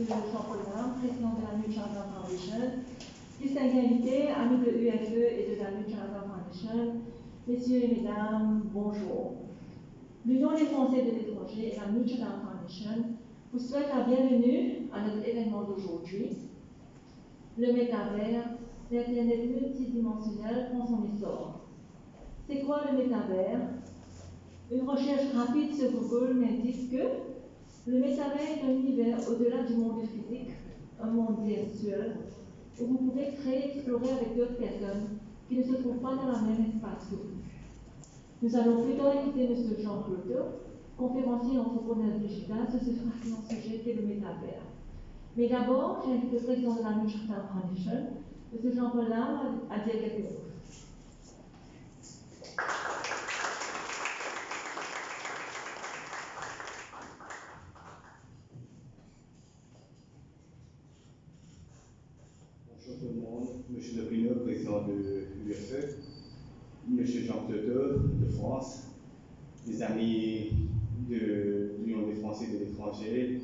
Jean-Paul Lam, président de la New Chinatown Foundation, distingués invités, amis de l'UFE et de la New Chinatown Foundation, messieurs et mesdames, bonjour. L'Union des Français de l'étranger et la New Chinatown Foundation vous souhaitent la bienvenue à notre événement d'aujourd'hui. Le métavers, l'Internet multidimensionnel prend son essor. C'est quoi le métavers? Une recherche rapide sur Google m'indique que le métavers est un univers au-delà du monde physique, un monde virtuel, où vous pouvez créer et explorer avec d'autres personnes qui ne se trouvent pas dans le même espace que vous. Nous allons plus tard écouter M. Jean Claude, conférencier entrepreneur digital, sur ce fascinant sujet qu'est le métavers. Mais d'abord, j'invite le président de la New Chinatown Foundation, M. Jean-Paul Lam, à dire quelques mots. Bonjour tout le monde, M. Lopino, président de l'UFE, M. Jean Claude de France, les amis de l'Union des Français de l'étranger,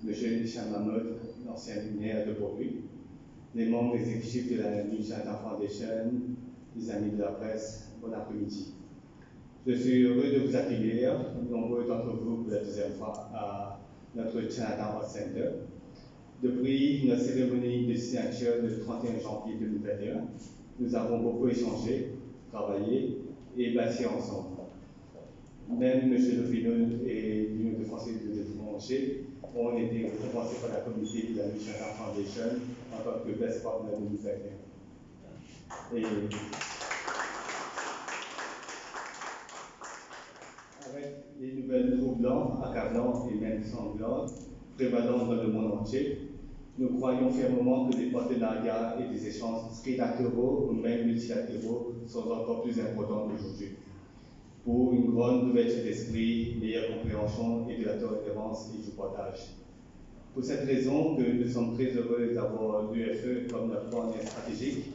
M. Richard Mahmoud, l'ancien luminaire de Bordeaux, les membres exécutifs de la New Chinatown Foundation, les amis de la presse, bon après-midi. Je suis heureux de vous accueillir, nombreux d'entre vous pour la deuxième fois à notre Chinatown Art Center. Depuis notre cérémonie de signature le 31 janvier 2021, nous avons beaucoup échangé, travaillé et bâti ensemble. Même M. Lopino et l'Union des Français de l'étranger ont été récompensés par la communauté de la New Chinatown Foundation en tant que Best Partner 2021. Et avec les nouvelles troublantes, accablantes et même sanglantes prévalant dans le monde entier, nous croyons fermement que les partenariats et des échanges trilatéraux ou même multilatéraux sont encore plus importants aujourd'hui pour une grande ouverture d'esprit, meilleure compréhension et de la tolérance et du partage. Pour cette raison que nous sommes très heureux d'avoir l'UFE comme notre partenaire stratégique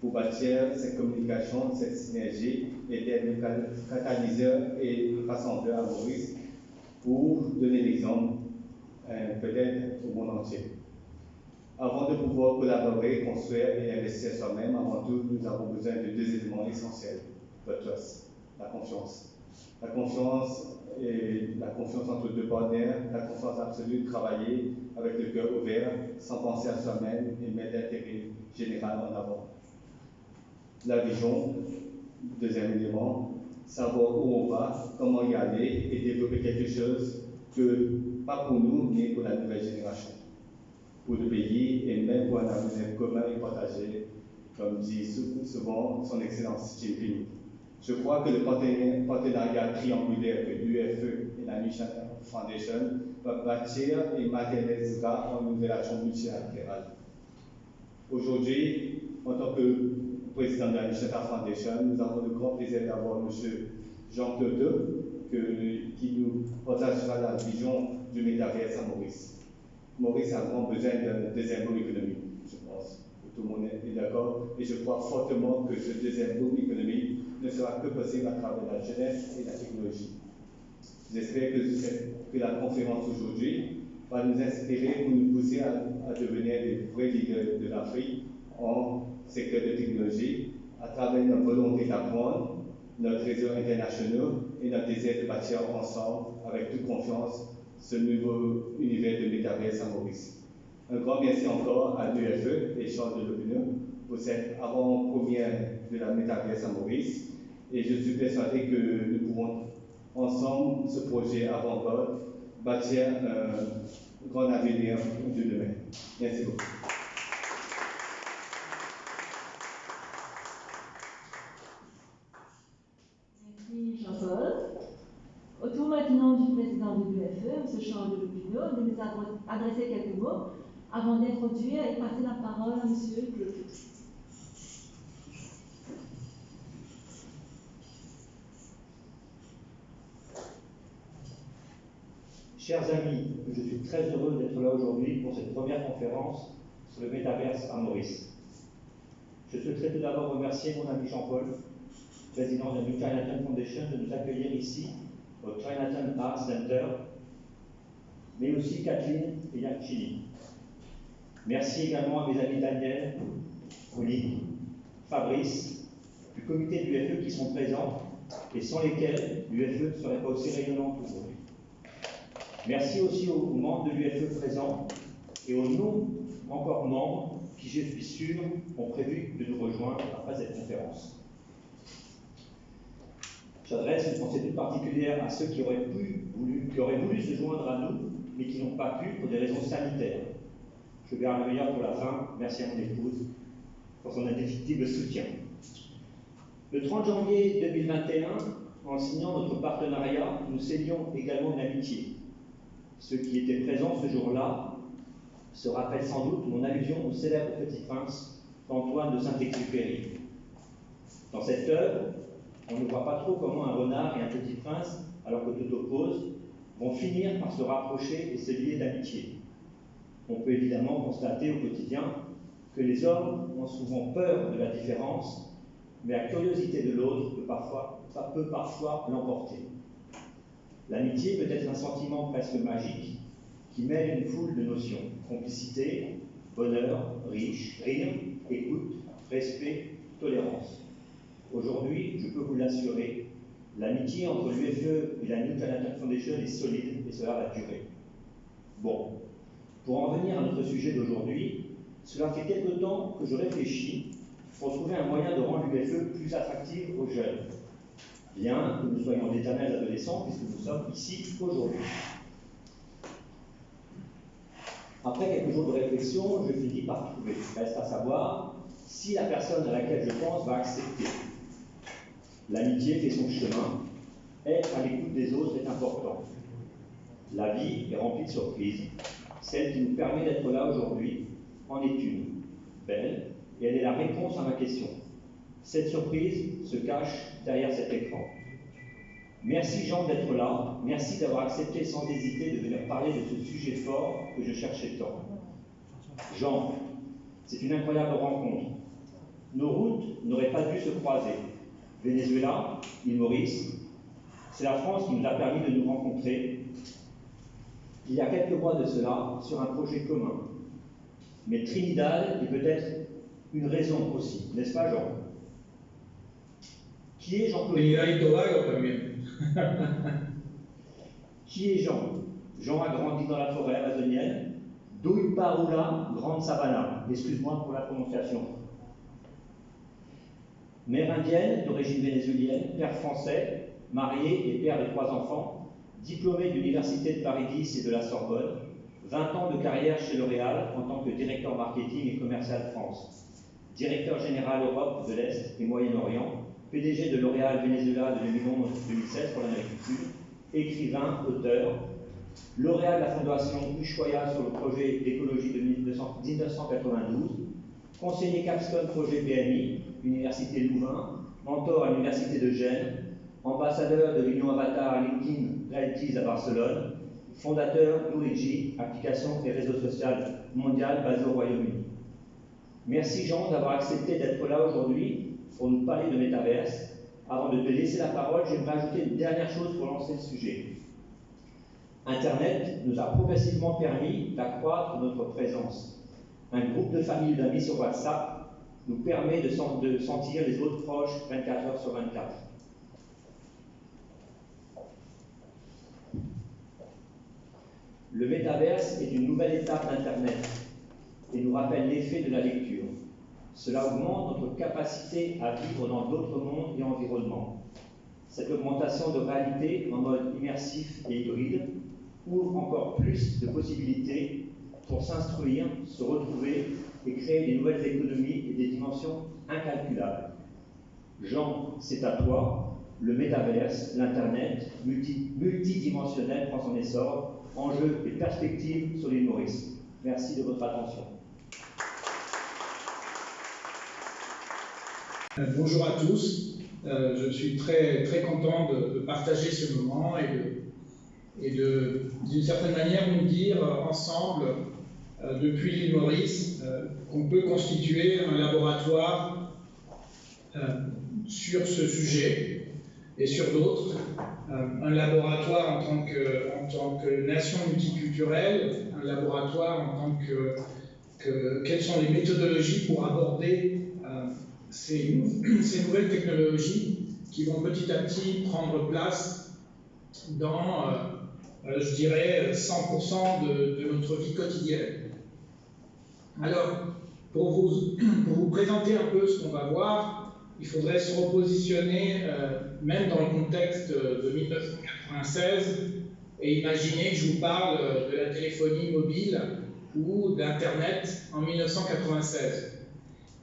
pour bâtir cette communication, cette synergie et d'être le catalyseur et le rassembleur à Maurice pour donner l'exemple peut-être au monde entier. Avant de pouvoir collaborer, construire et investir soi-même, avant tout, nous avons besoin de deux éléments essentiels, le trust, la confiance. La confiance et la confiance entre deux partenaires, la confiance absolue de travailler avec le cœur ouvert, sans penser à soi-même et mettre l'intérêt général en avant. La vision, deuxième élément, savoir où on va, comment y aller et développer quelque chose que, pas pour nous, mais pour la nouvelle génération, pour le pays et même pour un avenir commun et partagé, comme dit souvent son Excellence Xi Jinping. Je crois que le partenariat triangulaire de l'UFE et la New Chinatown Foundation va bâtir et matérialisera en une relation multilatérale. Aujourd'hui, en tant que président de la New Chinatown Foundation, nous avons le grand plaisir d'avoir M. Jean Claude qui nous partagera la vision du métavers à Maurice. Maurice a grand besoin d'un deuxième boom économique, je pense que tout le monde est d'accord, et je crois fortement que ce deuxième boom économique ne sera que possible à travers la jeunesse et la technologie. J'espère que la conférence aujourd'hui va nous inspirer pour nous pousser à devenir des vrais leaders de l'Afrique en secteur de technologie à travers notre volonté d'apprendre, notre réseau international et notre désir de bâtir ensemble avec toute confiance ce nouveau univers de métavers à Maurice. Un grand merci encore à l'UFE et Charles de Lopino pour cette avant-première de la métavers à Maurice. Et je suis persuadé que nous pouvons ensemble, ce projet avant-garde, bâtir un grand avenir de demain. Merci beaucoup. Merci Jean-Paul. Au tour maintenant du président de l'UFE, M. Charles de Lopino, de nous adresser quelques mots avant d'introduire et passer la parole à M. Claude. Chers amis, je suis très heureux d'être là aujourd'hui pour cette première conférence sur le métaverse à Maurice. Je souhaiterais tout d'abord remercier mon ami Jean-Paul, président de la New Chinatown Foundation, de nous accueillir ici au Chinatown Art Center mais aussi Kathleen et Yakchini. Merci également à mes amis Daniel, Olivier, Fabrice, du comité de l'UFE qui sont présents et sans lesquels l'UFE ne serait pas aussi rayonnante aujourd'hui. Merci aussi aux membres de l'UFE présents et aux non encore membres qui, je suis sûr, ont prévu de nous rejoindre après cette conférence. J'adresse une pensée toute particulière à ceux qui auraient voulu se joindre à nous, mais qui n'ont pas pu pour des raisons sanitaires. Je garde le meilleur pour la fin. Merci à mon épouse pour son indéfectible soutien. Le 30 janvier 2021, en signant notre partenariat, nous scellions également une amitié. Ceux qui étaient présents ce jour-là se rappellent sans doute mon allusion au célèbre Petit Prince d'Antoine de Saint-Exupéry. Dans cette œuvre, on ne voit pas trop comment un renard et un petit prince, alors que tout oppose, vont finir par se rapprocher et se lier d'amitié. On peut évidemment constater au quotidien que les hommes ont souvent peur de la différence, mais la curiosité de l'autre peut parfois l'emporter. L'amitié peut être un sentiment presque magique qui mêle une foule de notions: complicité, bonheur, rire, écoute, respect, tolérance. Aujourd'hui, je peux vous l'assurer, l'amitié entre l'UFE et la New Canadian Foundation est solide et cela va durer. Bon, pour en venir à notre sujet d'aujourd'hui, cela fait quelque temps que je réfléchis pour trouver un moyen de rendre l'UFE plus attractive aux jeunes. Bien que nous soyons d'éternels adolescents, puisque nous sommes ici aujourd'hui. Après quelques jours de réflexion, je finis par trouver. Reste à savoir si la personne à laquelle je pense va accepter. L'amitié fait son chemin. Être à l'écoute des autres est important. La vie est remplie de surprises. Celle qui nous permet d'être là aujourd'hui en est une. Belle, et elle est la réponse à ma question. Cette surprise se cache derrière cet écran. Merci Jean d'être là. Merci d'avoir accepté sans hésiter de venir parler de ce sujet fort que je cherchais tant. Jean, c'est une incroyable rencontre. Nos routes n'auraient pas dû se croiser. Venezuela, île Maurice, c'est la France qui nous a permis de nous rencontrer il y a quelques mois de cela sur un projet commun. Mais Trinidad est peut-être une raison aussi, n'est-ce pas Jean? Qui est Jean-Claude? Qui est Jean? Jean a grandi dans la forêt amazonienne, d'Uiparula, grande savana. Excuse-moi pour la prononciation. Mère indienne d'origine vénézuélienne, père français, marié et père de 3 enfants, diplômé de l'Université de Paris X et de la Sorbonne, 20 ans de carrière chez L'Oréal en tant que directeur marketing et commercial France, directeur général Europe de l'Est et Moyen-Orient, PDG de L'Oréal Venezuela de 2011-2016 pour l'Amérique du Sud, écrivain, auteur, lauréat de la Fondation Ushuaïa sur le projet d'écologie de 1992, conseiller Capstone projet BMI, Université Louvain, mentor à l'Université de Gênes, ambassadeur de l'Union Avatar LinkedIn Realities à Barcelone, fondateur Luigi, application et réseau social mondial basé au Royaume-Uni. Merci Jean d'avoir accepté d'être là aujourd'hui pour nous parler de métaverse. Avant de te laisser la parole, j'aimerais ajouter une dernière chose pour lancer le sujet. Internet nous a progressivement permis d'accroître notre présence. Un groupe de familles d'amis sur WhatsApp nous permet de sentir les autres proches 24 heures sur 24. Le métaverse est une nouvelle étape d'Internet et nous rappelle l'effet de la lecture. Cela augmente notre capacité à vivre dans d'autres mondes et environnements. Cette augmentation de réalité en mode immersif et hybride ouvre encore plus de possibilités pour s'instruire, se retrouver et créer des nouvelles économies et des dimensions incalculables. Jean, c'est à toi. Le métaverse, l'Internet multidimensionnel prend son essor. Enjeux et perspectives sur l'île Maurice. Merci de votre attention. Bonjour à tous. Je suis très content de partager ce moment et d'une certaine manière, nous dire ensemble, depuis l'île Maurice, qu'on peut constituer un laboratoire sur ce sujet. et sur d'autres. Un laboratoire en tant que nation multiculturelle, un laboratoire en tant que quelles sont les méthodologies pour aborder ces nouvelles technologies qui vont petit à petit prendre place dans, je dirais, 100% de notre vie quotidienne. Alors, pour vous présenter un peu ce qu'on va voir, il faudrait se repositionner, même dans le contexte de 1996, et imaginer que je vous parle de la téléphonie mobile ou d'Internet en 1996,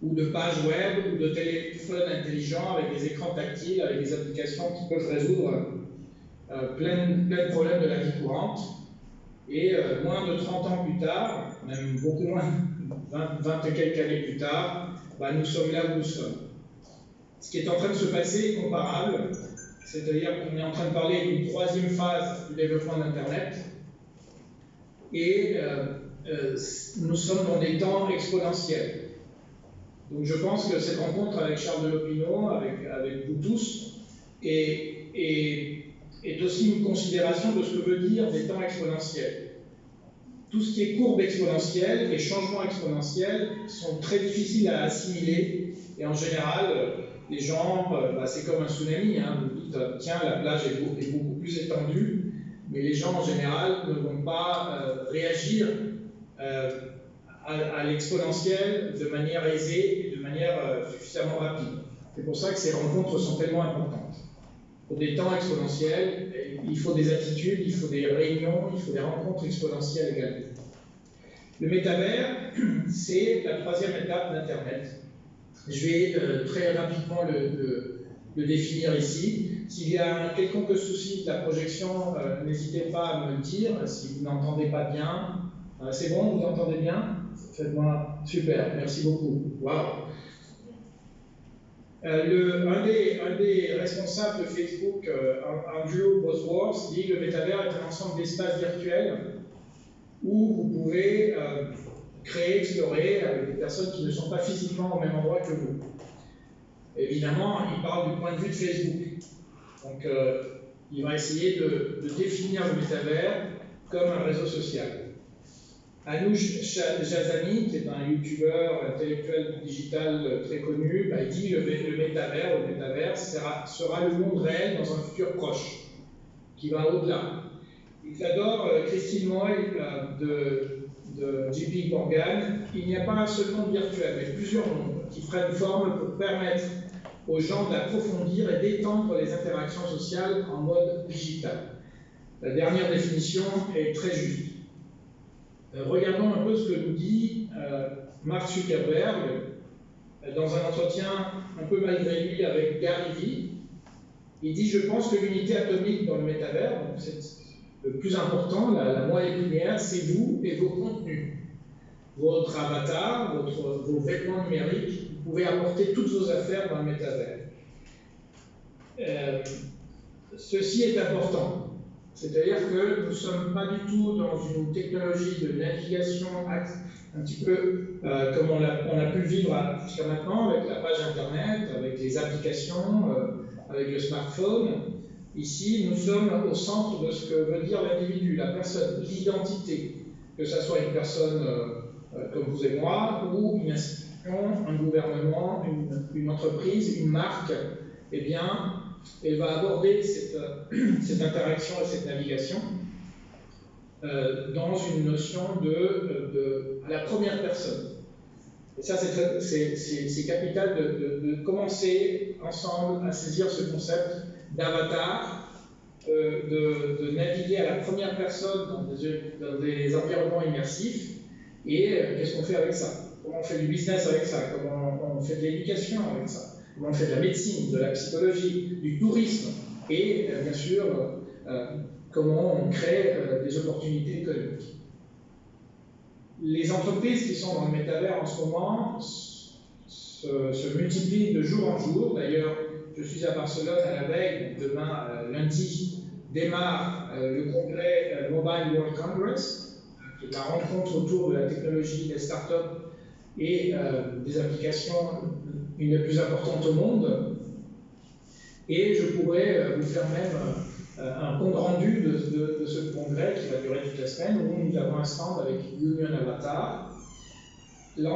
ou de pages web, ou de téléphones intelligents avec des écrans tactiles, avec des applications qui peuvent résoudre plein de problèmes de la vie courante. Et moins de 30 ans plus tard, même beaucoup moins, 20 et quelques années plus tard, nous sommes là où nous sommes. Ce qui est en train de se passer est comparable, c'est-à-dire qu'on est en train de parler d'une troisième phase du développement d'Internet, et nous sommes dans des temps exponentiels. Donc je pense que cette rencontre avec Charles de Lopino, avec vous tous, est aussi une considération de ce que veut dire des temps exponentiels. Tout ce qui est courbe exponentielle et changement exponentiel sont très difficiles à assimiler, et en général, les gens, c'est comme un tsunami, hein, vous dites, tiens, la plage est beaucoup plus étendue, mais les gens en général ne vont pas réagir à l'exponentiel de manière aisée et de manière suffisamment rapide. C'est pour ça que ces rencontres sont tellement importantes. Pour des temps exponentiels, il faut des attitudes, il faut des réunions, il faut des rencontres exponentielles également. Le métavers, c'est la troisième étape d'Internet. Je vais très rapidement le définir ici. S'il y a un quelconque souci de la projection, n'hésitez pas à me le dire. Si vous n'entendez pas bien, c'est bon, vous entendez bien? Faites-moi super, merci beaucoup. Waouh! Un des responsables de Facebook, Andrew Bosworth, dit que le métavers est un ensemble d'espaces virtuels où vous pouvez créer, explorer avec des personnes qui ne sont pas physiquement au même endroit que vous. Évidemment, il parle du point de vue de Facebook. Donc, il va essayer de définir le métavers comme un réseau social. Anoush Jazami, qui est un youtubeur intellectuel digital très connu, il dit que le métavers sera le monde réel dans un futur proche, qui va au-delà. J'adore Christine Moy de JP Morgan. Il n'y a pas un seul monde virtuel, mais plusieurs mondes qui prennent forme pour permettre aux gens d'approfondir et d'étendre les interactions sociales en mode digital. La dernière définition est très juste. Regardons un peu ce que nous dit Mark Zuckerberg dans un entretien un peu malgré lui avec Gary Vee. Il dit: je pense que l'unité atomique dans le métavers, c'est le plus important, la moelle épinière, c'est vous et vos contenus. Votre avatar, vos vêtements numériques, vous pouvez apporter toutes vos affaires dans le métavers. Ceci est important. C'est-à-dire que nous ne sommes pas du tout dans une technologie de navigation un petit peu comme on a pu le vivre jusqu'à maintenant avec la page Internet, avec les applications, avec le smartphone. Ici, nous sommes au centre de ce que veut dire l'individu, la personne, l'identité, que ce soit une personne comme vous et moi, ou une institution, un gouvernement, une entreprise, une marque. Eh bien, elle va aborder cette interaction et cette navigation dans une notion à la première personne. Et ça, c'est capital de commencer ensemble à saisir ce concept d'avatar, de naviguer à la première personne dans des environnements immersifs. Et qu'est-ce qu'on fait avec ça? Comment on fait du business avec ça? Comment on fait de l'éducation avec ça? Comment on fait de la médecine, de la psychologie, du tourisme? Et bien sûr, comment on crée des opportunités économiques. Les entreprises qui sont dans le métavers en ce moment se multiplient de jour en jour. D'ailleurs, je suis à Barcelone à la veille, demain, lundi, démarre le congrès Mobile World Congress, qui est la rencontre autour de la technologie, des startups et des applications une des plus importantes au monde. Et je pourrais vous faire même un compte rendu de ce congrès qui va durer toute la semaine, où nous avons un stand avec Union Avatar.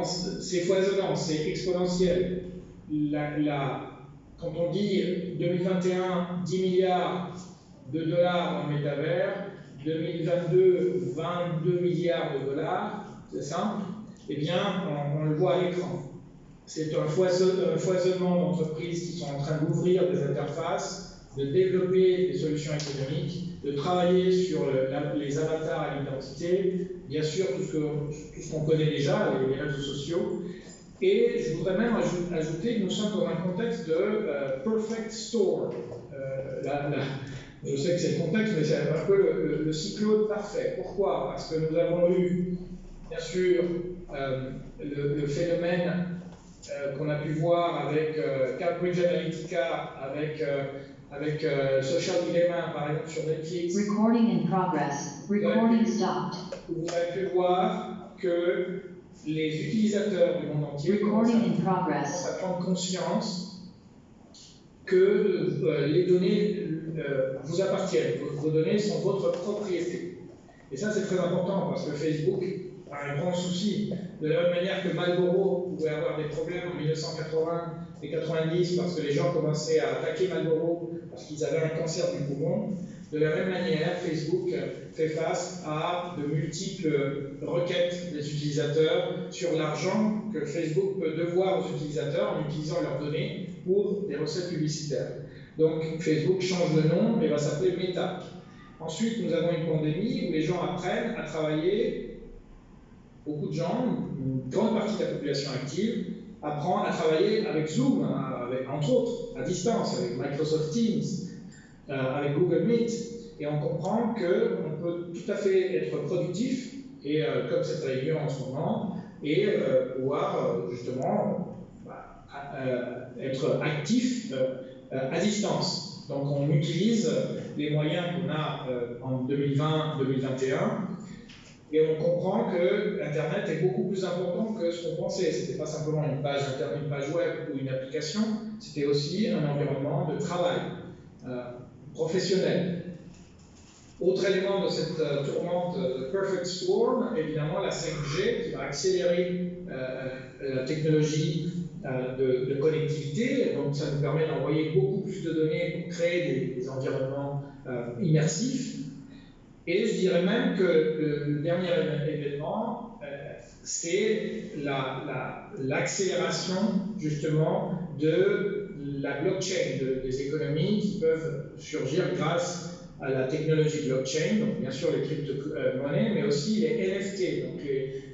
C'est foisonnant, c'est exponentiel. Quand on dit 2021, 10 milliards de dollars en métavers, 2022, 22 milliards de dollars, c'est simple, eh bien, on le voit à l'écran. C'est un foisonnement d'entreprises qui sont en train d'ouvrir des interfaces, de développer des solutions économiques, de travailler sur les avatars à l'identité, bien sûr tout ce qu'on connaît déjà, les réseaux sociaux. Et je voudrais même ajouter que nous sommes dans un contexte de perfect store. Je sais que c'est le contexte, mais c'est un peu le cyclone parfait. Pourquoi? Parce que nous avons eu, bien sûr, le phénomène qu'on a pu voir avec Cambridge Analytica, avec Social Dilemma, par exemple, sur Netflix. Recording in progress. Recording stopped. Vous avez pu voir que les utilisateurs du monde entier Recording in progress. à prendre conscience que les données vous appartiennent, vos données sont votre propriété. Et ça, c'est très important parce que Facebook a un grand souci. De la même manière que Marlboro pouvait avoir des problèmes en 1980 et 90 parce que les gens commençaient à attaquer Marlboro parce qu'ils avaient un cancer du poumon, de la même manière, Facebook fait face à de multiples requêtes des utilisateurs sur l'argent que Facebook peut devoir aux utilisateurs en utilisant leurs données pour des recettes publicitaires. Donc Facebook change de nom et va s'appeler Meta. Ensuite, nous avons une pandémie où les gens apprennent à travailler, beaucoup de gens, une grande partie de la population active, apprend à travailler avec Zoom, entre autres, à distance, avec Microsoft Teams, avec Google Meet, et on comprend qu'on peut tout à fait être productif, et comme c'est très lieu en ce moment, et pouvoir justement être actif à distance. Donc on utilise les moyens qu'on a en 2020-2021, et on comprend que Internet est beaucoup plus important que ce qu'on pensait. Ce n'était pas simplement une page Internet, une page web ou une application, c'était aussi un environnement de travail professionnel. Autre élément de cette tourmente de Perfect Storm, évidemment la 5G qui va accélérer la technologie de connectivité. Donc ça nous permet d'envoyer beaucoup plus de données pour créer des environnements immersifs. Et je dirais même que le dernier événement, c'est l'accélération justement de la blockchain, des économies qui peuvent surgir grâce à la technologie blockchain, donc bien sûr les crypto-monnaies, mais aussi les NFT, donc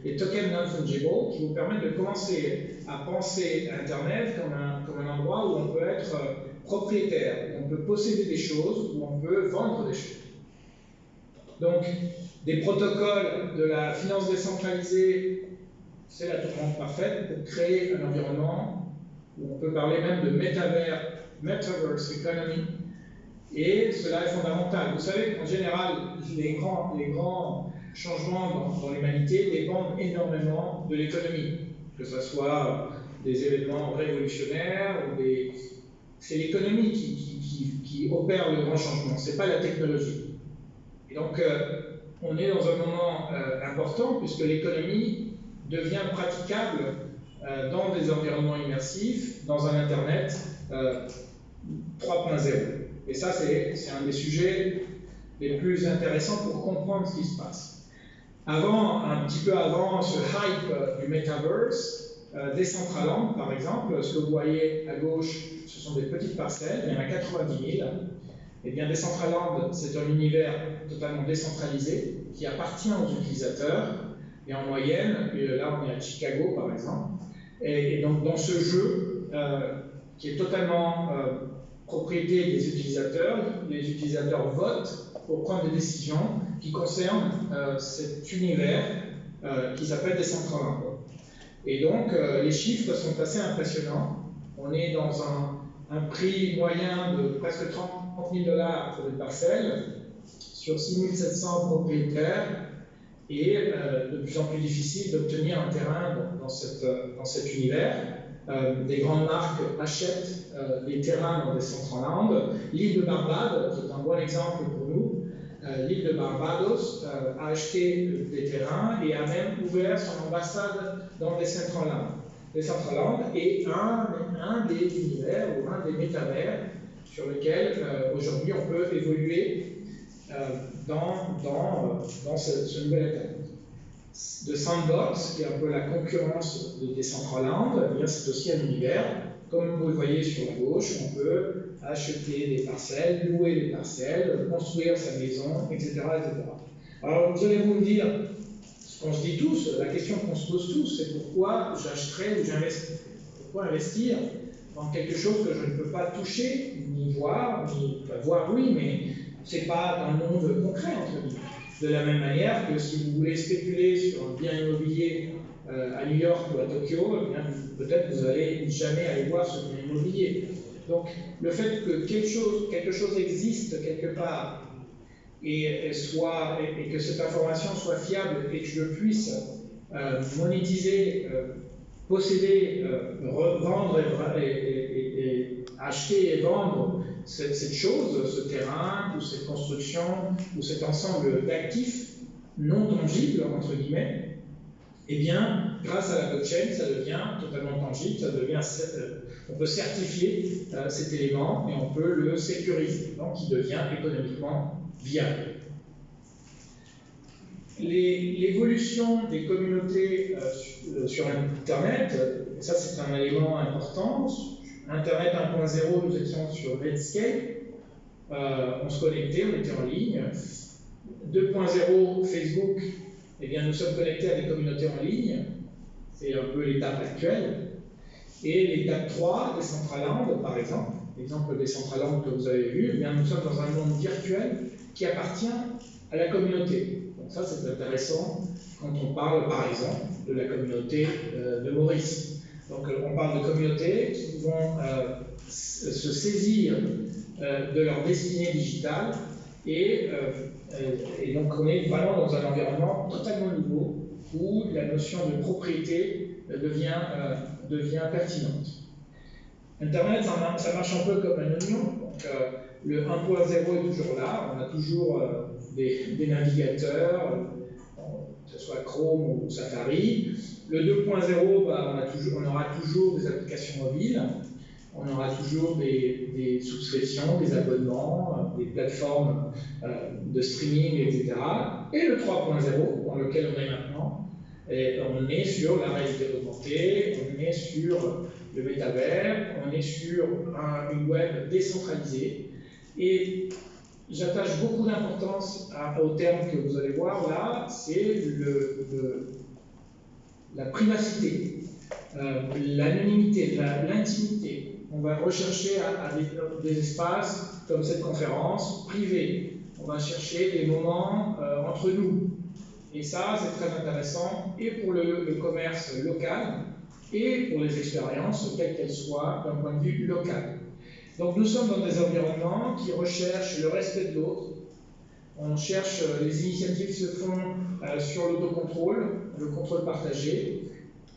les tokens non-fungible, qui vous permettent de commencer à penser à Internet comme un endroit où on peut être propriétaire, où on peut posséder des choses, où on peut vendre des choses. Donc, des protocoles de la finance décentralisée, c'est la tourmente parfaite pour créer un environnement où on peut parler même de metaverse economy, et cela est fondamental. Vous savez qu'en général, les grands changements dans l'humanité dépendent énormément de l'économie, que ce soit des événements révolutionnaires ou c'est l'économie qui opère le grand changement, ce n'est pas la technologie. Et donc, on est dans un moment important puisque l'économie devient praticable dans des environnements immersifs, dans un Internet 3.0. Et ça, c'est un des sujets les plus intéressants pour comprendre ce qui se passe. Un petit peu avant ce hype du Metaverse, Decentraland, par exemple, ce que vous voyez à gauche, ce sont des petites parcelles, il y en a 90 000. Eh bien, Decentraland, c'est un univers totalement décentralisé qui appartient aux utilisateurs. Et en moyenne, là on est à Chicago par exemple, et donc dans ce jeu qui est totalement propriété des utilisateurs, les utilisateurs votent pour prendre des décisions qui concernent cet univers qui s'appelle Decentraland. Et donc les chiffres sont assez impressionnants. On est dans un prix moyen de presque 30 000 $ pour une parcelle, sur 6 700 propriétaires, et de plus en plus difficile d'obtenir un terrain dans cet univers. des grandes marques achètent des terrains dans des Centraland. L'île de Barbade, c'est un bon exemple pour nous. L'île de Barbados a acheté des terrains et a même ouvert son ambassade dans des Centraland. Les Centraland est un des univers ou un des métavers sur lesquels aujourd'hui on peut évoluer dans ce nouvel Internet. De Sandbox, qui est un peu la concurrence des Centraland, c'est aussi un univers. Comme vous le voyez sur la gauche, on peut acheter des parcelles, louer des parcelles, construire sa maison, etc., etc. Alors vous allez me dire, ce qu'on se dit tous, la question qu'on se pose tous, c'est pourquoi j'achèterais ou j'investirais. Pourquoi investir dans quelque chose que je ne peux pas toucher, ni voir, voir oui, mais c'est pas dans le monde concret, entre guillemets. De la même manière que si vous voulez spéculer sur un bien immobilier à New York ou à Tokyo, eh bien, peut-être vous n'allez jamais aller voir ce bien immobilier. Donc, le fait que quelque chose existe quelque part et que cette information soit fiable et que je puisse monétiser, posséder, vendre et acheter et vendre cette chose, ce terrain, ou cette construction, ou cet ensemble d'actifs non tangibles, entre guillemets, eh bien, grâce à la blockchain, ça devient totalement tangible, on peut certifier cet élément et on peut le sécuriser, donc il devient économiquement viable. L'évolution des communautés sur Internet, ça c'est un élément important. Internet 1.0, nous étions sur Netscape, on se connectait, on était en ligne. 2.0, Facebook, eh bien, nous sommes connectés à des communautés en ligne, c'est un peu l'étape actuelle. Et l'étape 3, des Centraland, par exemple, l'exemple des Centraland que vous avez vu, eh bien, nous sommes dans un monde virtuel qui appartient à la communauté. Donc ça, c'est intéressant quand on parle, par exemple, de la communauté de Maurice. Donc on parle de communautés qui vont se saisir de leur destinée digitale et donc on est vraiment dans un environnement totalement nouveau où la notion de propriété devient pertinente. Internet, ça marche un peu comme un oignon. Donc, le 1.0 est toujours là, on a toujours des navigateurs, que ce soit Chrome ou Safari. Le 2.0, bah, on aura toujours des applications mobiles, on aura toujours des souscriptions, des abonnements, des plateformes de streaming, etc. Et le 3.0, dans lequel on est maintenant, on est sur la réalité augmentée, on est sur le métavers, on est sur une web décentralisée. Et j'attache beaucoup d'importance au terme que vous allez voir là, c'est la privacité, l'anonymité, l'intimité. On va rechercher des espaces comme cette conférence privés. On va chercher des moments entre nous. Et ça, c'est très intéressant, et pour le commerce local, et pour les expériences, quelles qu'elles soient, d'un point de vue local. Donc nous sommes dans des environnements qui recherchent le respect de l'autre. On cherche, les initiatives se font sur l'autocontrôle, le contrôle partagé.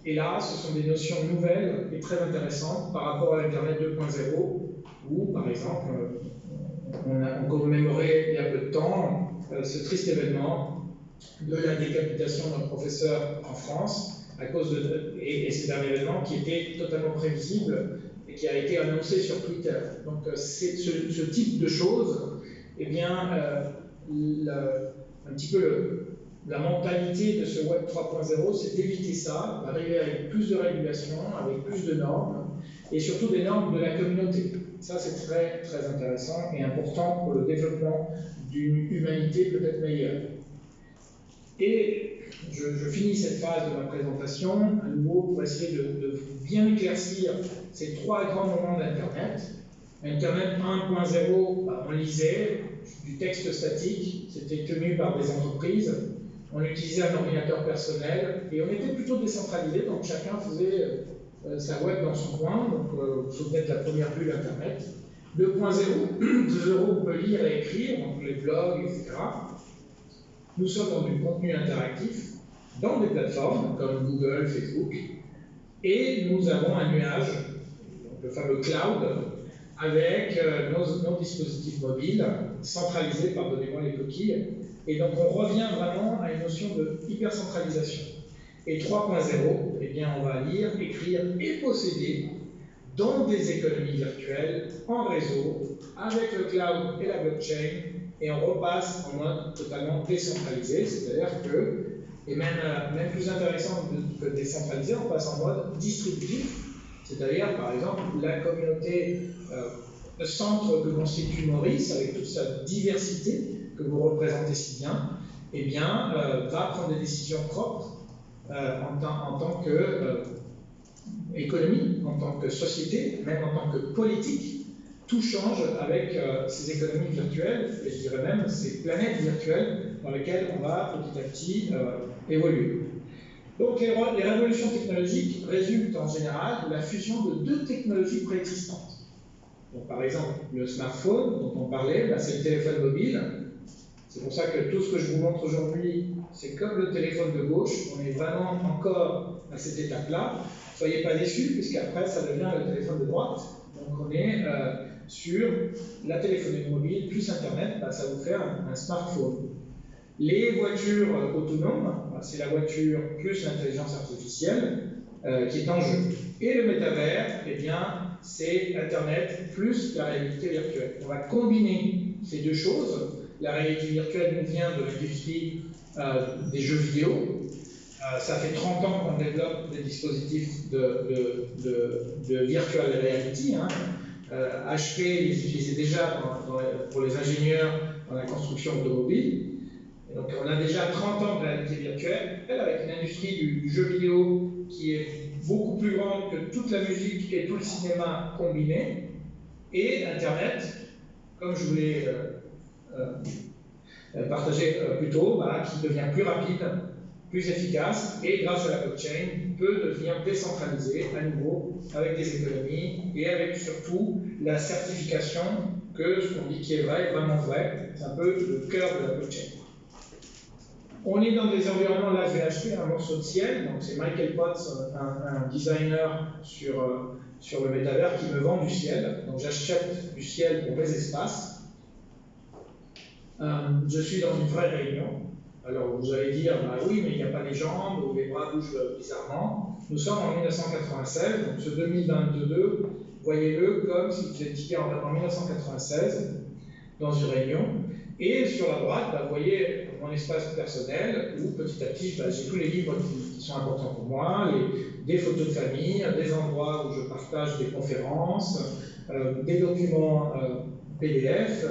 Et là, ce sont des notions nouvelles et très intéressantes par rapport à l'Internet 2.0, où, par exemple, on commémorait il y a peu de temps ce triste événement de la décapitation d'un professeur en France, et c'est un événement qui était totalement prévisible et qui a été annoncé sur Twitter. Donc, c'est ce type de choses, eh bien, un petit peu la mentalité de ce Web 3.0, c'est d'éviter ça, d'arriver avec plus de régulation, avec plus de normes, et surtout des normes de la communauté. Ça, c'est très, très intéressant et important pour le développement d'une humanité peut-être meilleure. Et je finis cette phase de ma présentation, à nouveau, pour essayer de bien éclaircir ces trois grands moments d'Internet. Internet 1.0, bah, on lisait du texte statique, c'était tenu par des entreprises. On utilisait un ordinateur personnel et on était plutôt décentralisé, donc chacun faisait sa web dans son coin. Donc, vous vous souvenez de la première bulle Internet. 2.0, on peut lire et écrire, donc les blogs, etc. Nous sommes dans du contenu interactif, dans des plateformes comme Google, Facebook. Et nous avons un nuage, le fameux cloud, avec nos dispositifs mobiles, centralisés, pardonnez-moi les coquilles. Et donc on revient vraiment à une notion de hypercentralisation. Et 3.0, eh bien on va lire, écrire et posséder dans des économies virtuelles, en réseau, avec le cloud et la blockchain, et on repasse en mode totalement décentralisé, c'est-à-dire que, et même plus intéressant que décentralisé, on passe en mode distributif, c'est-à-dire par exemple la communauté, le centre que constitue Maurice, avec toute sa diversité que vous représentez si bien, eh bien va prendre des décisions propres en tant que économie, en tant que société, même en tant que politique. Tout change avec ces économies virtuelles, et je dirais même ces planètes virtuelles dans lesquelles on va petit à petit évoluer. Donc les révolutions technologiques résultent en général de la fusion de deux technologies préexistantes. Donc, par exemple, le smartphone dont on parlait, c'est le téléphone mobile. C'est pour ça que tout ce que je vous montre aujourd'hui, c'est comme le téléphone de gauche. On est vraiment encore à cette étape-là. Soyez pas déçus, puisqu'après, ça devient le téléphone de droite. Donc, on est sur la téléphonie mobile plus Internet, ça vous fait un smartphone. Les voitures autonomes, c'est la voiture plus l'intelligence artificielle qui est en jeu. Et le métavers, eh bien, c'est Internet plus la réalité virtuelle. On va combiner ces deux choses. La réalité virtuelle nous vient de l'industrie des jeux vidéo. Ça fait 30 ans qu'on développe des dispositifs de virtual reality. HP les utilisait déjà pour les ingénieurs dans la construction automobile. Et donc on a déjà 30 ans de réalité virtuelle avec une industrie du jeu vidéo qui est beaucoup plus grande que toute la musique et tout le cinéma combinés. Et Internet, comme je vous l'ai partagé plus tôt, qui devient plus rapide, plus efficace, et grâce à la blockchain, peut devenir décentralisé à nouveau, avec des économies, et avec surtout la certification que ce qu'on dit qui est vrai est vraiment vrai. C'est un peu le cœur de la blockchain. On est dans des environnements, là je vais acheter un morceau de ciel, donc c'est Michael Potts, un designer sur le métavers qui me vend du ciel, donc j'achète du ciel pour mes espaces. Je suis dans une vraie réunion. Alors vous allez dire, oui, mais il n'y a pas les jambes, ou les bras bougent bizarrement. Nous sommes en 1996, donc ce 2022, voyez-le comme si vous étiez en 1996, dans une réunion. Et sur la droite, vous voyez mon espace personnel, où petit à petit, j'ai tous les livres qui sont importants pour moi, des photos de famille, des endroits où je partage des conférences, des documents PDF.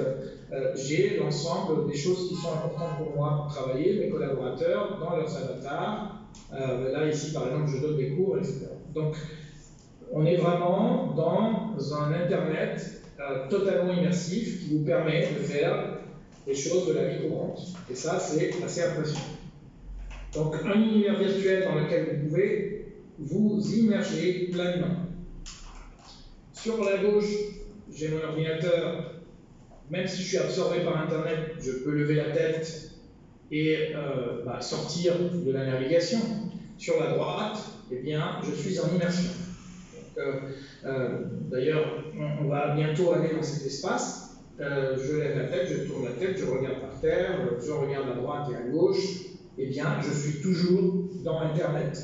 J'ai l'ensemble des choses qui sont importantes pour moi pour travailler, mes collaborateurs, dans leurs avatars. Là, ici, par exemple, je donne des cours, etc. Donc, on est vraiment dans un Internet totalement immersif qui vous permet de faire des choses de la vie courante. Et ça, c'est assez impressionnant. Donc, un univers virtuel dans lequel vous pouvez vous immerger pleinement. Sur la gauche, j'ai mon ordinateur. Même si je suis absorbé par Internet, je peux lever la tête et sortir de la navigation. Sur la droite, eh bien, je suis en immersion. D'ailleurs, on va bientôt aller dans cet espace. Je lève la tête, je tourne la tête, je regarde par terre, je regarde à droite et à gauche. Eh bien, je suis toujours dans Internet.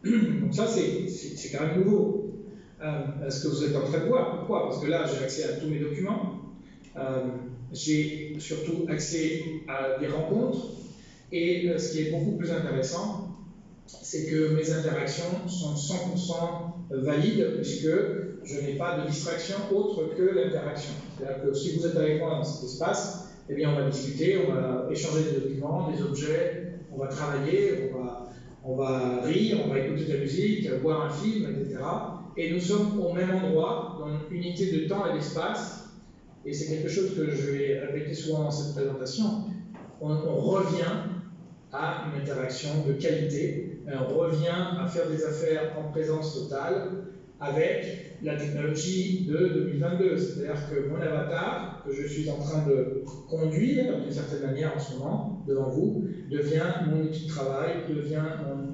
Donc ça, c'est quand même nouveau. Ce que vous êtes en train de voir. Pourquoi? Parce que là, j'ai accès à tous mes documents. J'ai surtout accès à des rencontres. Et ce qui est beaucoup plus intéressant, c'est que mes interactions sont 100% valides, puisque je n'ai pas de distraction autre que l'interaction. C'est-à-dire que si vous êtes avec moi dans cet espace, eh bien on va discuter, on va échanger des documents, des objets, on va travailler, on va rire, on va écouter de la musique, voir un film, etc. Et nous sommes au même endroit, dans une unité de temps et d'espace. Et c'est quelque chose que je vais répéter souvent dans cette présentation. On revient à une interaction de qualité, on revient à faire des affaires en présence totale avec la technologie de 2022. C'est-à-dire que mon avatar, que je suis en train de conduire d'une certaine manière en ce moment devant vous, devient mon outil de travail, devient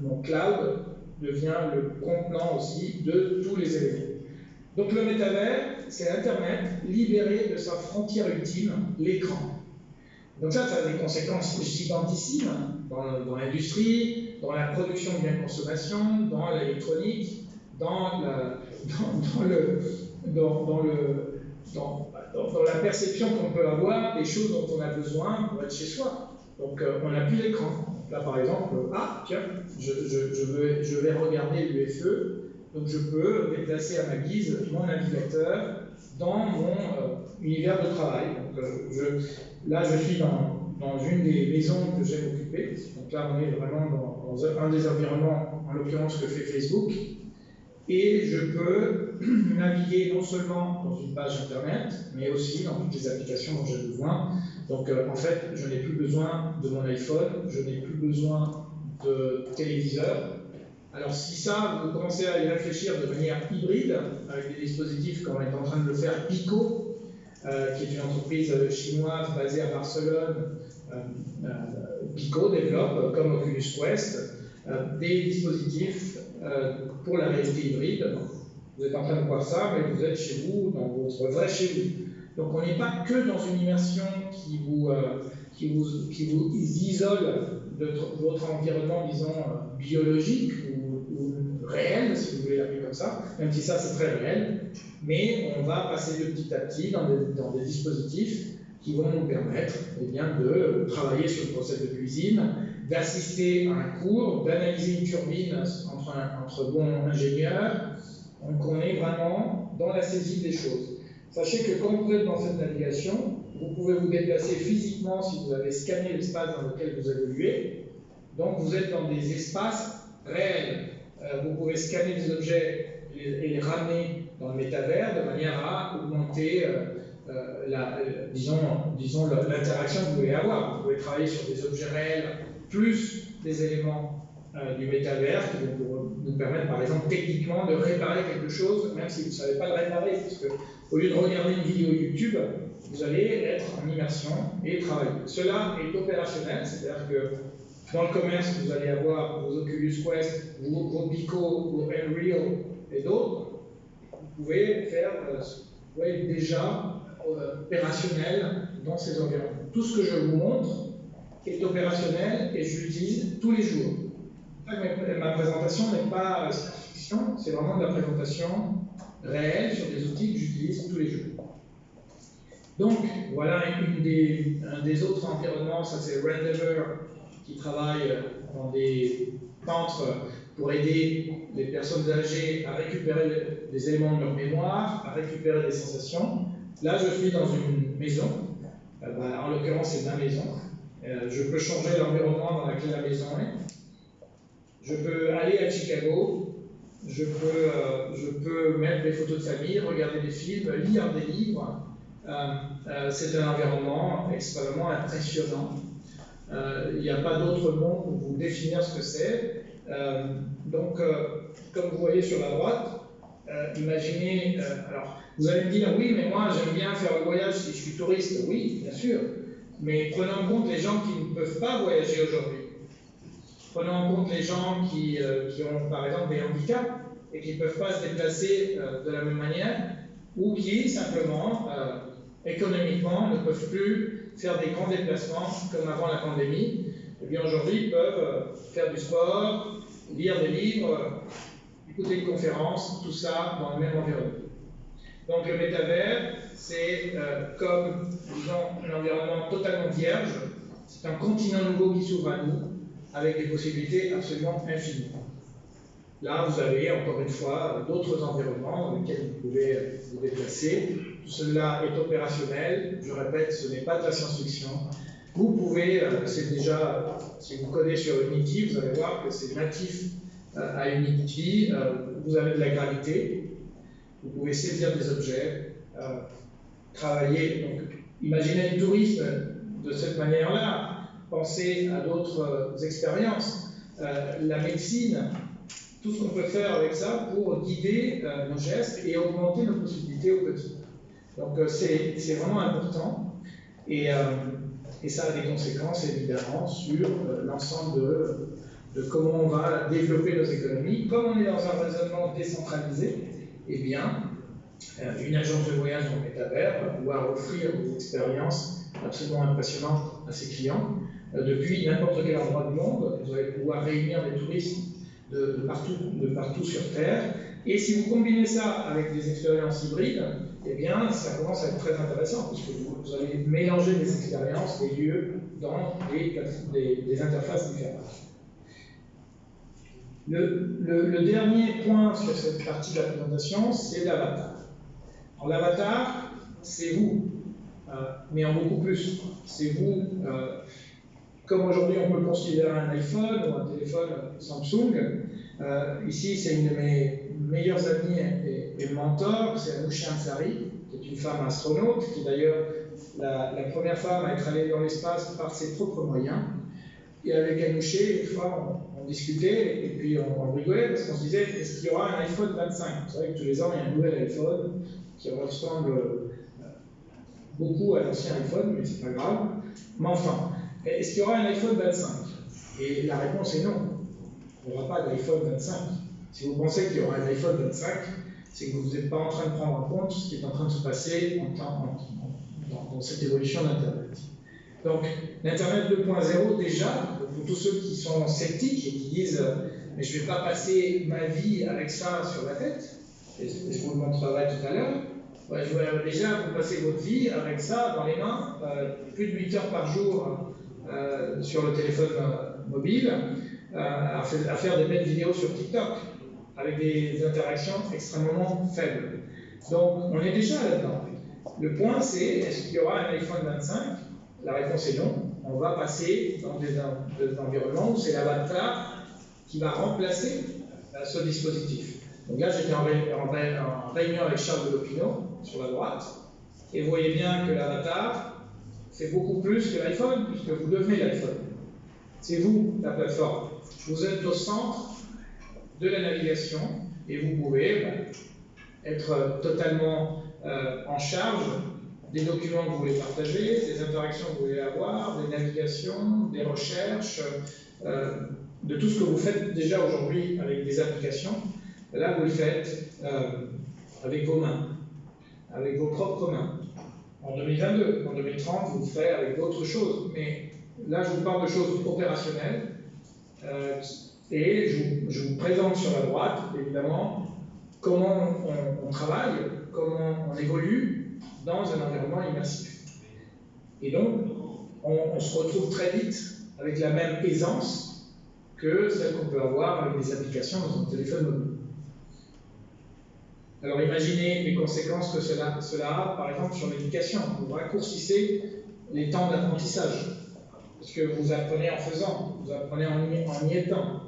mon cloud, devient le complément aussi de tous les éléments. Donc le métavers, c'est Internet libéré de sa frontière ultime, l'écran. Donc ça a des conséquences gigantissimes dans l'industrie, dans la production de biens de consommation, dans l'électronique, dans la perception qu'on peut avoir des choses dont on a besoin pour être chez soi. Donc on n'a plus l'écran. Là par exemple, tiens, je vais regarder l'UFE, donc je peux déplacer à ma guise mon navigateur dans mon univers de travail. Donc, là je suis dans une des maisons que j'aime occuper. Donc là on est vraiment dans un des environnements, en l'occurrence que fait Facebook. Et je peux naviguer non seulement dans une page internet, mais aussi dans toutes les applications dont j'ai besoin. Donc en fait, je n'ai plus besoin de mon iPhone, je n'ai plus besoin de téléviseur. Alors si ça, vous commencez à y réfléchir de manière hybride, avec des dispositifs comme on est en train de le faire, Pico, qui est une entreprise chinoise basée à Barcelone, Pico développe, comme Oculus Quest, des dispositifs pour la réalité hybride. Vous êtes en train de voir ça, mais vous êtes chez vous, dans votre vrai chez vous. Donc on n'est pas que dans une immersion qui vous isole de votre environnement, disons, biologique ou réel, si vous voulez l'appeler comme ça, même si ça c'est très réel, mais on va passer de petit à petit dans des dispositifs qui vont nous permettre de travailler sur le process de cuisine, d'assister à un cours, d'analyser une turbine entre bons ingénieurs. Donc on est vraiment dans la saisie des choses. Sachez que quand vous êtes dans cette navigation, vous pouvez vous déplacer physiquement si vous avez scanné l'espace dans lequel vous évoluez. Donc vous êtes dans des espaces réels. Vous pouvez scanner des objets et les ramener dans le métavers de manière à augmenter disons l'interaction que vous voulez avoir. Vous pouvez travailler sur des objets réels plus des éléments du métavers qui vont nous permettre, par exemple, techniquement de réparer quelque chose, même si vous ne savez pas le réparer, parce que au lieu de regarder une vidéo YouTube, vous allez être en immersion et travailler. Cela est opérationnel, c'est-à-dire que dans le commerce, vous allez avoir vos Oculus Quest, vos Pico, vos Unreal et d'autres. Vous pouvez être déjà opérationnel dans ces environnements. Tout ce que je vous montre est opérationnel et je l'utilise tous les jours. Ma présentation n'est pas science-fiction, c'est vraiment de la présentation réelle sur des outils que j'utilise tous les jours. Donc, voilà un des autres environnements, ça c'est Rendever, qui travaille dans des centres pour aider les personnes âgées à récupérer des éléments de leur mémoire, à récupérer des sensations. Là, je suis dans une maison, en l'occurrence c'est ma maison. Je peux changer l'environnement dans lequel la maison est. Je peux aller à Chicago, je peux mettre des photos de famille, regarder des films, lire des livres. C'est un environnement extrêmement impressionnant. Il n'y a pas d'autre mot pour vous définir ce que c'est. Donc, comme vous voyez sur la droite, imaginez, alors vous allez me dire, oui, mais moi j'aime bien faire le voyage si je suis touriste. Oui, bien sûr, mais prenons en compte les gens qui ne peuvent pas voyager aujourd'hui. Prenons en compte les gens qui ont par exemple des handicaps et qui ne peuvent pas se déplacer de la même manière, ou qui simplement, économiquement, ne peuvent plus faire des grands déplacements comme avant la pandémie. Et bien aujourd'hui, ils peuvent faire du sport, lire des livres, écouter une conférence, tout ça dans le même environnement. Donc le métavers, c'est comme, disons, un environnement totalement vierge. C'est un continent nouveau qui s'ouvre à nous, avec des possibilités absolument infinies. Là, vous avez encore une fois d'autres environnements dans lesquels vous pouvez vous déplacer. Tout cela est opérationnel. Je répète, ce n'est pas de la science-fiction. Vous pouvez, c'est déjà, si vous codez sur Unity, vous allez voir que c'est natif à Unity. Vous avez de la gravité. Vous pouvez saisir des objets, travailler. Donc, imaginez le tourisme de cette manière-là. Pensez à d'autres expériences. La médecine, tout ce qu'on peut faire avec ça pour guider nos gestes et augmenter nos possibilités au quotidien. Donc c'est vraiment important et ça a des conséquences évidemment sur l'ensemble de comment on va développer nos économies. Comme on est dans un raisonnement décentralisé, eh bien, une agence de voyage dans le métavers va pouvoir offrir des expériences absolument impressionnantes à ses clients. Depuis n'importe quel endroit du monde, vous allez pouvoir réunir des touristes de partout sur Terre. Et si vous combinez ça avec des expériences hybrides, eh bien, ça commence à être très intéressant, puisque vous allez mélanger des expériences, des lieux, dans des interfaces différentes. Le dernier point sur cette partie de la présentation, c'est l'avatar. Alors, l'avatar, c'est vous, mais en beaucoup plus. C'est vous, comme aujourd'hui on peut considérer un iPhone ou un téléphone Samsung. Ici, c'est une de mes meilleures amies et mentors, c'est Anoucheh Ansari, qui est une femme astronaute, qui est d'ailleurs la première femme à être allée dans l'espace par ses propres moyens. Et avec Anoucheh, une fois, on discutait et puis on rigolait parce qu'on se disait, est-ce qu'il y aura un iPhone 25? Vous savez que tous les ans, il y a un nouvel iPhone qui ressemble beaucoup à l'ancien iPhone, mais c'est pas grave. Mais enfin, est-ce qu'il y aura un iPhone 25? Et la réponse est non. Il n'y aura pas d'iPhone 25. Si vous pensez qu'il y aura un iPhone 25, c'est que vous n'êtes pas en train de prendre en compte ce qui est en train de se passer dans cette évolution d'Internet. Donc, l'Internet 2.0, déjà, pour tous ceux qui sont sceptiques et qui disent « mais je ne vais pas passer ma vie avec ça sur la tête », et je vous le montrerai tout à l'heure, déjà, vous passez votre vie avec ça dans les mains, plus de 8 heures par jour sur le téléphone mobile, à faire des belles vidéos sur TikTok, avec des interactions extrêmement faibles. Donc, on est déjà là-dedans. Le point, c'est, est-ce qu'il y aura un iPhone 25? La réponse est non. On va passer dans des environnements où c'est l'avatar qui va remplacer ce dispositif. Donc là, j'étais en réunion avec Charles Delopino, sur la droite, et vous voyez bien que l'avatar, c'est beaucoup plus que l'iPhone, puisque vous devenez l'iPhone. C'est vous, la plateforme. Vous êtes au centre de la navigation, et vous pouvez être totalement en charge des documents que vous voulez partager, des interactions que vous voulez avoir, des navigations, des recherches, de tout ce que vous faites déjà aujourd'hui avec des applications. Là, vous le faites avec vos mains, avec vos propres mains. En 2022, en 2030, vous le ferez avec d'autres choses. Mais là, je vous parle de choses opérationnelles. Et je vous présente sur la droite, évidemment, comment on travaille, comment on évolue dans un environnement immersif. Et donc, on se retrouve très vite avec la même aisance que celle qu'on peut avoir avec des applications dans un téléphone mobile. Alors imaginez les conséquences que cela a, par exemple, sur l'éducation. Vous raccourcissez les temps d'apprentissage, parce que vous apprenez en faisant, vous apprenez en y étant.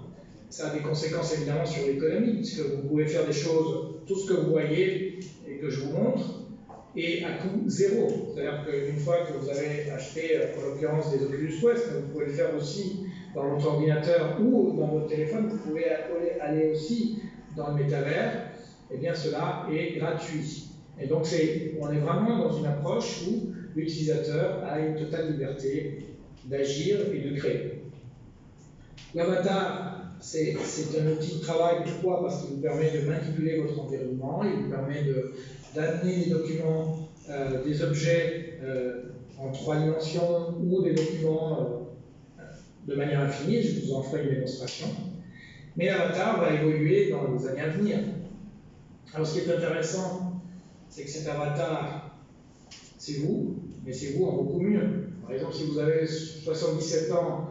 Ça a des conséquences évidemment sur l'économie, puisque vous pouvez faire des choses, tout ce que vous voyez et que je vous montre, et à coût zéro. C'est-à-dire qu'une fois que vous avez acheté, en l'occurrence, des Oculus Quest, vous pouvez le faire aussi dans votre ordinateur ou dans votre téléphone, vous pouvez aller aussi dans le métavers, et bien cela est gratuit. Et donc on est vraiment dans une approche où l'utilisateur a une totale liberté d'agir et de créer. L'avatar, c'est un outil de travail. Pourquoi? Parce qu'il vous permet de manipuler votre environnement, il vous permet d'amener des documents, des objets en 3 dimensions ou des documents de manière infinie. Je vous en ferai une démonstration. Mais l'avatar va évoluer dans les années à venir. Alors ce qui est intéressant, c'est que cet avatar, c'est vous, mais c'est vous en beaucoup mieux. Par exemple, si vous avez 77 ans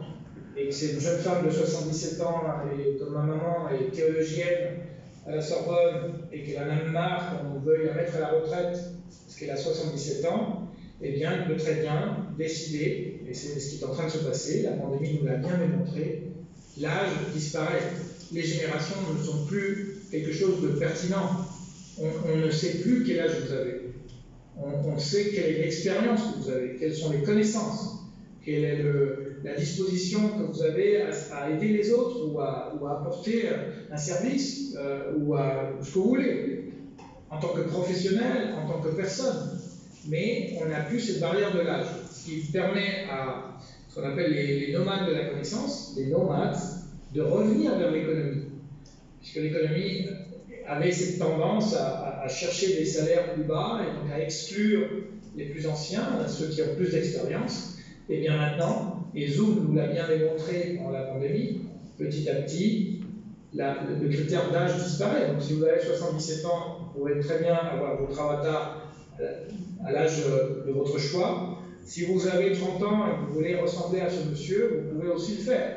et que c'est une jeune femme de 77 ans, et comme ma maman est théologienne à la Sorbonne, et qu'elle en a marre qu'on veuille la mettre à la retraite parce qu'elle a 77 ans, eh bien, elle peut très bien décider, et c'est ce qui est en train de se passer, la pandémie nous l'a bien démontré, l'âge disparaît. Les générations ne sont plus quelque chose de pertinent. On ne sait plus quel âge vous avez. On sait quelle est l'expérience que vous avez, quelles sont les connaissances, quelle est la disposition que vous avez à aider les autres ou à apporter un service ou à ce que vous voulez, en tant que professionnel, en tant que personne. Mais on n'a plus cette barrière de l'âge, ce qui permet à ce qu'on appelle les nomades de la connaissance, les nomades, de revenir vers l'économie, puisque l'économie avait cette tendance à chercher des salaires plus bas et donc à exclure les plus anciens, ceux qui ont plus d'expérience. Et bien maintenant, et Zoom nous l'a bien démontré pendant la pandémie, petit à petit, le critère d'âge disparaît. Donc si vous avez 77 ans, vous pouvez très bien avoir votre avatar à l'âge de votre choix. Si vous avez 30 ans et que vous voulez ressembler à ce monsieur, vous pouvez aussi le faire.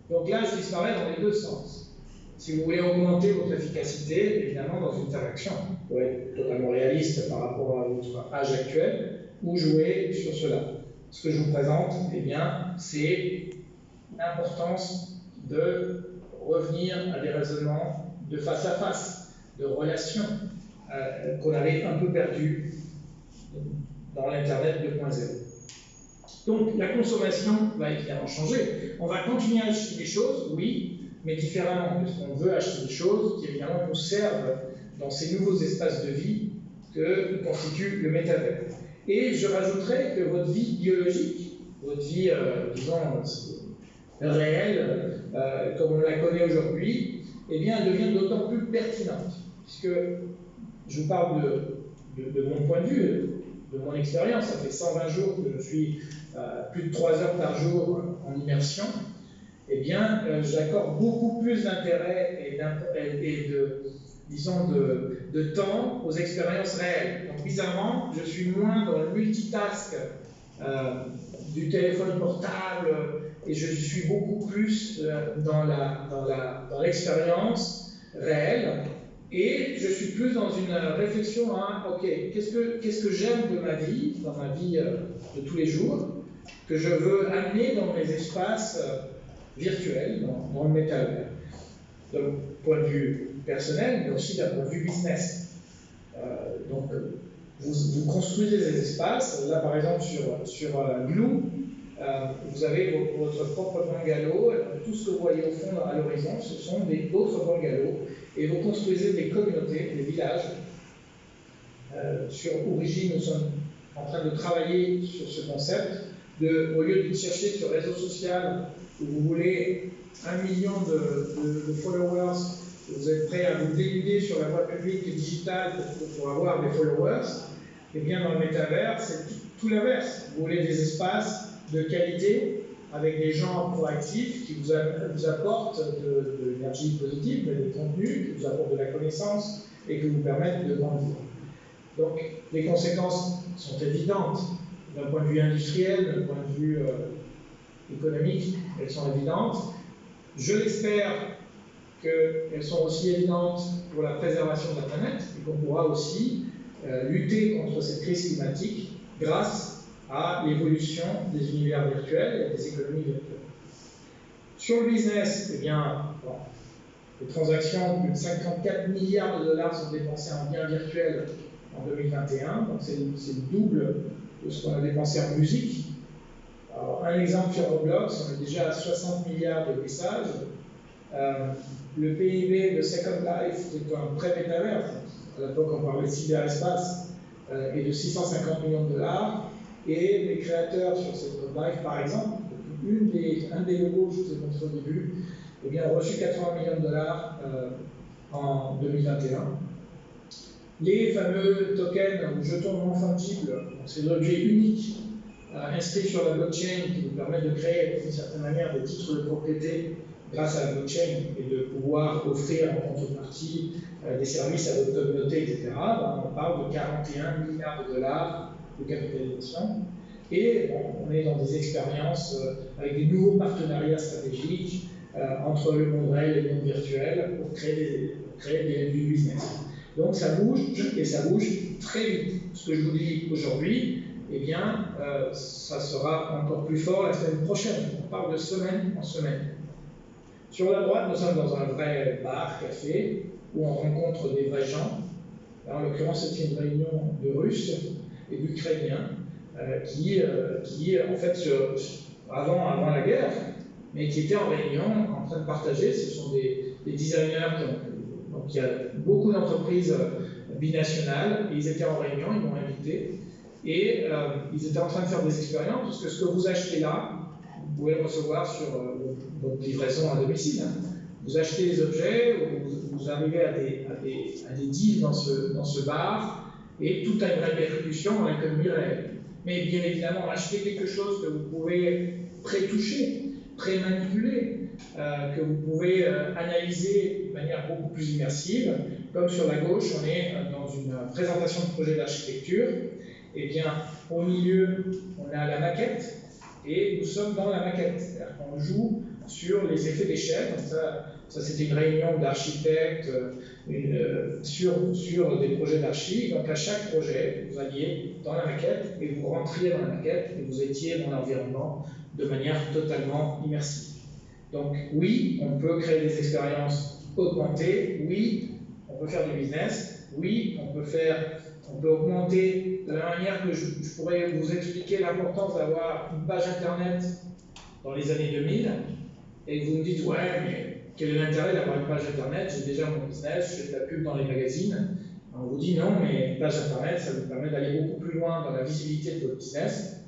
Donc l'âge disparaît dans les deux sens. Si vous voulez augmenter votre efficacité, évidemment dans une interaction, pour être totalement réaliste par rapport à votre âge actuel, ou jouer sur cela. Ce que je vous présente, eh bien, c'est l'importance de revenir à des raisonnements de face à face, de relations qu'on avait un peu perdues dans l'Internet 2.0. Donc la consommation va évidemment changer. On va continuer à acheter des choses, oui, mais différemment, parce qu'on veut acheter des choses qui évidemment nous servent dans ces nouveaux espaces de vie que constitue le métavers. Et je rajouterais que votre vie biologique, votre vie, disons, réelle, comme on la connaît aujourd'hui, eh bien, elle devient d'autant plus pertinente, puisque je vous parle de mon point de vue, de mon expérience. Ça fait 120 jours que je suis plus de 3 heures par jour en immersion. Eh bien, j'accorde beaucoup plus d'intérêt et de temps aux expériences réelles. Donc, bizarrement, je suis moins dans le multitask du téléphone portable et je suis beaucoup plus dans l'expérience réelle. Et je suis plus dans une réflexion à, ok, qu'est-ce que j'aime de ma vie, dans ma vie de tous les jours, que je veux amener dans mes espaces virtuels, dans le métavers, d'un point de vue personnel, mais aussi d'un point de vue business. Donc, vous construisez des espaces. Là, par exemple, sur Glue, vous avez votre propre bungalow. Tout ce que vous voyez au fond à l'horizon, ce sont d'autres bungalows. Et vous construisez des communautés, des villages. Sur Origine, nous sommes en train de travailler sur ce concept. Au lieu de chercher sur réseau social où vous voulez 1 million de followers, vous êtes prêt à vous dénuder sur la voie publique et digitale pour avoir des followers, et bien dans le métavers, c'est tout l'inverse. Vous voulez des espaces de qualité avec des gens proactifs qui vous apportent de l'énergie positive, des contenus, qui vous apportent de la connaissance et qui vous permettent de grandir. Donc les conséquences sont évidentes d'un point de vue industriel, d'un point de vue économique, elles sont évidentes. Je l'espère qu'elles sont aussi évidentes pour la préservation de la planète et qu'on pourra aussi lutter contre cette crise climatique grâce à l'évolution des univers virtuels et des économies virtuelles. Sur le business, eh bien, les transactions, plus de 54 milliards de dollars sont dépensés en biens virtuels en 2021, donc c'est le double de ce qu'on a dépensé en musique. Alors, un exemple sur Roblox, on est déjà à 60 milliards de messages. Le PIB de Second Life, qui est un pré-métavers, à l'époque on parlait de cyberespace, est de 650 millions de dollars. Et les créateurs sur Second Life, par exemple, un des logos, je vous ai montré au début, eh bien, ont reçu 80 millions de dollars en 2021. Les fameux tokens ou jetons non fungibles, c'est l'objet unique inscrit sur la blockchain qui nous permet de créer d'une certaine manière des titres de propriété grâce à la blockchain et de pouvoir offrir en contrepartie des services à votre communauté, etc. On parle de 41 milliards de dollars de capitalisation. Et bon, on est dans des expériences avec des nouveaux partenariats stratégiques entre le monde réel et le monde virtuel pour créer du business. Donc ça bouge, et ça bouge très vite. Ce que je vous dis aujourd'hui, eh bien, ça sera encore plus fort la semaine prochaine. On parle de semaine en semaine. Sur la droite, nous sommes dans un vrai bar, café, où on rencontre des vrais gens. Là, en l'occurrence, c'est une réunion de Russes et d'Ukrainiens qui, en fait, avant la guerre, mais qui étaient en réunion, en train de partager. Ce sont des designers donc il y a beaucoup d'entreprises binationales, et ils étaient en réunion, ils m'ont invité, et ils étaient en train de faire des expériences, parce que ce que vous achetez là, pouvez le recevoir sur votre livraison à domicile. Vous achetez des objets, vous arrivez à des deals dans ce bar, et tout a une répercussion dans l'économie réelle. Mais bien évidemment, acheter quelque chose que vous pouvez pré-toucher, pré-manipuler, que vous pouvez analyser de manière beaucoup plus immersive. Comme sur la gauche, on est dans une présentation de projet d'architecture. Et bien, au milieu, on a la maquette, et nous sommes dans la maquette. C'est-à-dire qu'on joue sur les effets d'échelle. Ça c'était une réunion d'architectes sur des projets d'archi. Donc à chaque projet, vous alliez dans la maquette et vous rentriez dans la maquette et vous étiez dans l'environnement de manière totalement immersive. Donc oui, on peut créer des expériences augmentées. Oui, on peut faire du business. Oui, on peut augmenter de la manière que je pourrais vous expliquer l'importance d'avoir une page internet dans les années 2000 et que vous me dites ouais mais quel est l'intérêt d'avoir une page internet? J'ai déjà mon business, je fais de la pub dans les magazines. On vous dit non, mais une page internet, ça vous permet d'aller beaucoup plus loin dans la visibilité de votre business.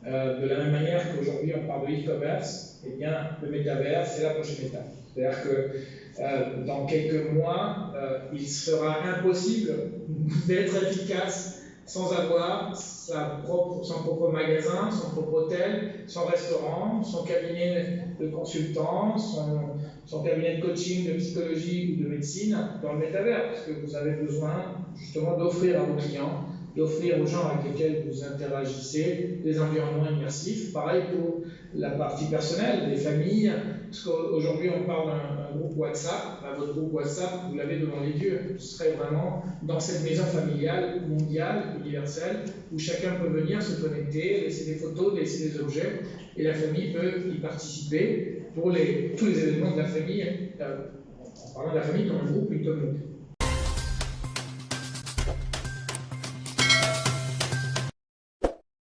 De la même manière qu'aujourd'hui on parle de e-commerce, eh bien le métavers c'est la prochaine étape. C'est-à-dire que dans quelques mois, il sera impossible d'être efficace sans avoir son propre magasin, son propre hôtel, son restaurant, son cabinet de consultant, son cabinet de coaching, de psychologie ou de médecine dans le métavers, parce que vous avez besoin justement d'offrir à vos clients, d'offrir aux gens avec lesquels vous interagissez des environnements immersifs. Pareil pour la partie personnelle, des familles, parce qu'aujourd'hui on parle d'un groupe WhatsApp, votre groupe WhatsApp, vous l'avez devant les yeux, ce serait vraiment dans cette maison familiale, mondiale, universelle, où chacun peut venir se connecter, laisser des photos, laisser des objets, et la famille peut y participer pour tous les événements de la famille, en parlant de la famille comme un groupe, une communauté.